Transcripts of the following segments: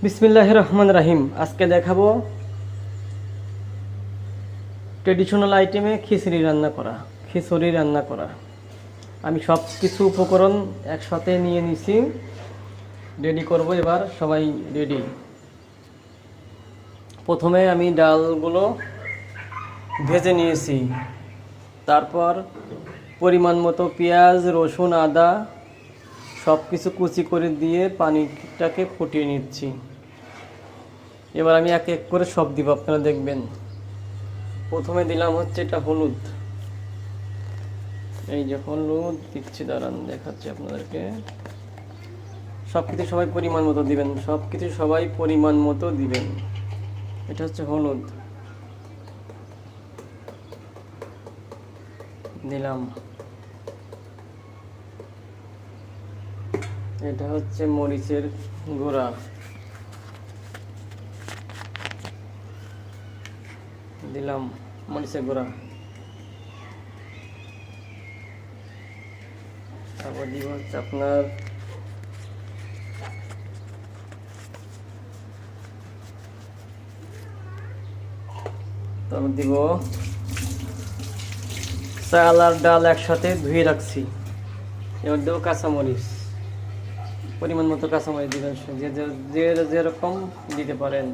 বিসমিল্লাহির রহমানির রহিম। আজকে দেখাবো ট্রেডিশনাল আইটেমে খিচুড়ি রান্না করা। আমি সব কিছু উপকরণ একসাথে নিয়ে নিছি, রেডি করব। এবার সবাই রেডি। প্রথমে আমি ডালগুলো ভেজে নিয়েছি, তারপর পরিমাণ মতো পেঁয়াজ, রসুন, আদা সব কিছু কুচি করে দিয়ে পানিটাকে ফুটিয়ে নিচ্ছি। এবার আমি এক এক করে সব দিব, আপনারা দেখবেন। প্রথমে দিলাম হচ্ছে এটা হলুদ, এই যে হলুদ দিচ্ছি, দাঁড়ান দেখাচ্ছি আপনাদেরকে। সব কিছু সবাই পরিমাণ মতো দিবেন, সব কিছু সবাই পরিমাণ মতো দিবেন। এটা হচ্ছে হলুদ দিলাম, এটা হচ্ছে মরিচের গুঁড়া দিলাম, মরিচের গুঁড়া। তারপর দিব হচ্ছে আপনার তারপর দিব চাল আর ডাল একসাথে ধুয়ে রাখছি। এবার দেবো কাঁচামরিচ, পরিমাণ মতো কাঁচামরিচ দিবেন, যে যেরকম দিতে পারেন।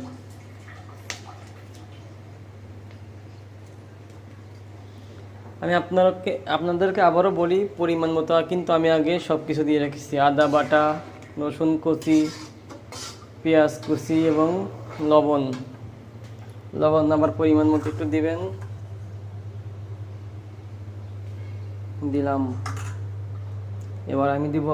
আমি আপনাদেরকে আবারও বলি, পরিমাণ মতো, কিন্তু আমি আগে সব কিছু দিয়ে রেখেছি। আদা বাটা, রসুন কুচি, পেঁয়াজ কুচি এবং লবণ আবার পরিমাণ মতো একটু দিবেন, দিলাম। এবার আমি দিব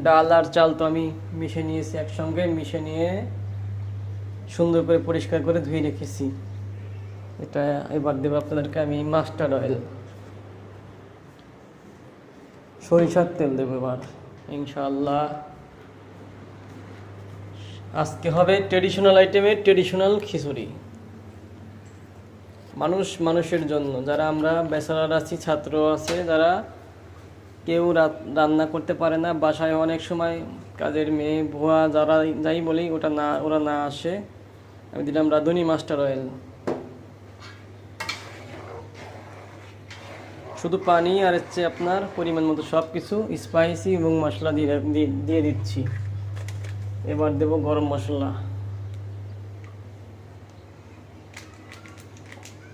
ডাল আর চাল তো আমি মিশে নিয়েছি, একসঙ্গে মিশে নিয়ে সুন্দর করে পরিষ্কার করে ধুয়ে রেখেছি। এটা এবার দেবো আপনাদেরকে আমি মাস্টার্ড অয়েল, সরিষার তেল দেবো এবার ইনশাআল্লাহ। আজকে হবে ট্রেডিশনাল আইটেমে ট্রেডিশনাল খিচুড়ি। মানুষের জন্য, যারা আমরা ব্যাচেলর আছি, ছাত্র আছে, যারা কেউ রান্না করতে পারে না, বাসায় অনেক সময় কাজের মেয়ে, ভুয়া, যারা যাই বলি ওরা না আসে, আমি দিলাম রাঁধুনি মাস্টার অয়েল। শুধু পানি আর হচ্ছে আপনার পরিমাণ মতো সব কিছু স্পাইসি এবং মশলা দিয়ে দিচ্ছি। এবার দেব গরম মশলা,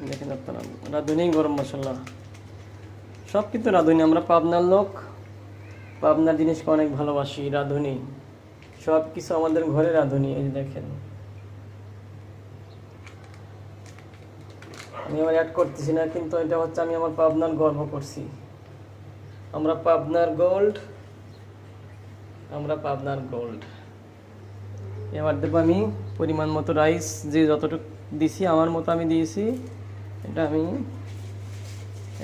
দেখেন আপনারা, রাঁধুনি গরম মশলা সব কিছু রাঁধুনি। আমরা পাবনার লোক, পাবনার জিনিসকে অনেক ভালোবাসি। রাঁধুনি সব কিছু আমাদের ঘরে রাঁধুনি। এই দেখেন, আমি আবার অ্যাড করতেছি না, কিন্তু এটা হচ্ছে আমি আমার পাবনার গর্ব করছি। আমরা পাবনার গোল্ড। এবার দেবো আমি পরিমাণ মতো রাইস, যে যতটুকু দিছি আমার মতো আমি দিয়েছি। এটা আমি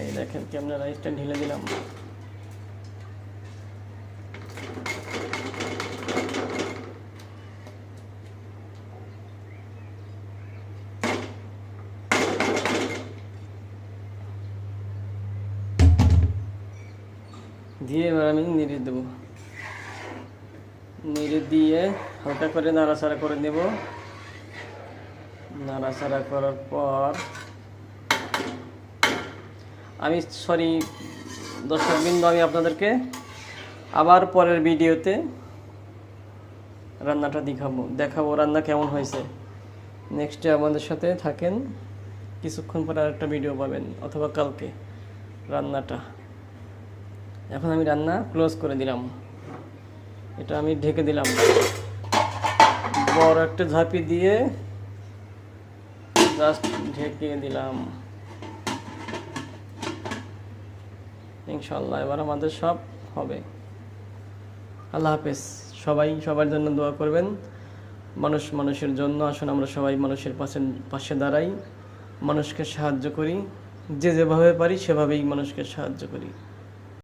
এই দেখেন কেমন রাইসটা ঢেলে দিলাম। দিয়ে এবার আমি নেড়ে দেবো, নেড়ে দিয়ে হালকা করে নাড়াচাড়া করে দেব। নাড়াচাড়া করার পর আমি দর্শকবৃন্দ, আমি আপনাদেরকে আবার পরের ভিডিওতে রান্নাটা দেখাবো রান্না কেমন হয়েছে। নেক্সটে আমাদের সাথে থাকেন, কিছুক্ষণ পরে আরেকটা ভিডিও পাবেন, অথবা কালকে রান্নাটা। এখন আমি রান্না ক্লোজ করে দিলাম, এটা আমি ঢেকে দিলাম, বড় একটা ঝাঁপি দিয়ে জাস্ট ঢেকে দিলাম ইনশাআল্লাহ। এবার আমাদের সব হবে। আল্লাহ হাফেজ। সবাই সবার জন্য দোয়া করবেন। মানুষের জন্য। আসুন আমরা সবাই মানুষের পাশে দাঁড়াই, মানুষকে সাহায্য করি, যে যেভাবে পারি সেভাবেই মানুষকে সাহায্য করি।